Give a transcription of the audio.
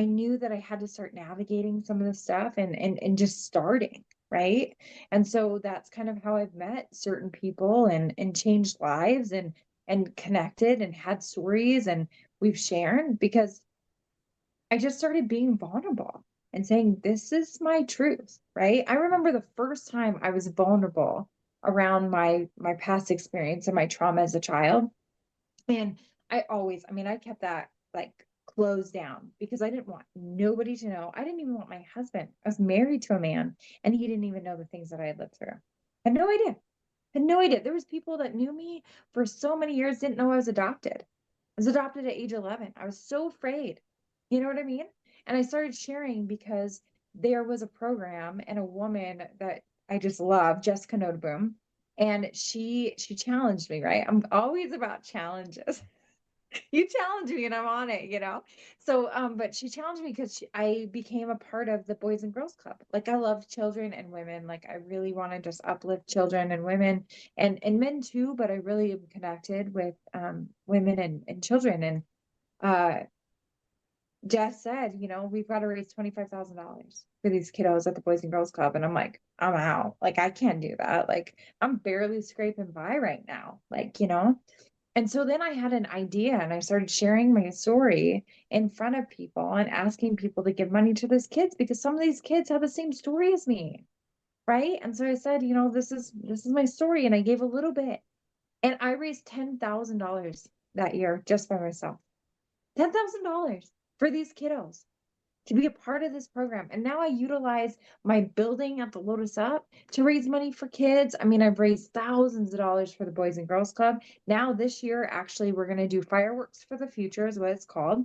I knew that I had to start navigating some of this stuff and just starting, right? And so that's kind of how I've met certain people and changed lives and connected and had stories and we've shared because I just started being vulnerable and saying, this is my truth, right? I remember the first time I was vulnerable around my past experience and my trauma as a child. And I kept that like closed down because I didn't want nobody to know. I didn't even want my husband. I was married to a man and he didn't even know the things that I had lived through. Had no idea. Had no idea. There was people that knew me for so many years, didn't know I was adopted. I was adopted at age 11. I was so afraid. You know what I mean? And I started sharing because there was a program and a woman that I just love, Jessica Nodaboom, and she challenged me, right? I'm always about challenges. You challenge me and I'm on it, you know? So, but she challenged me because I became a part of the Boys and Girls Club. Like I love children and women. Like I really want to just uplift children and women and men too, but I really am connected with women and children. And uh Jess said, we've got to raise $25,000 for these kiddos at the Boys and Girls Club. And I'm like, I'm out. Like I can't do that. Like I'm barely scraping by right now. And so then I had an idea and I started sharing my story in front of people and asking people to give money to these kids because some of these kids have the same story as me, right? And so I said, this is my story and I gave a little bit. And I raised $10,000 that year just by myself. $10,000 for these kiddos to be a part of this program. And now I utilize my building at the Lotus Up to raise money for kids. I mean, I've raised thousands of dollars for the Boys and Girls Club. Now, this year, actually, we're going to do Fireworks for the Future, is what it's called.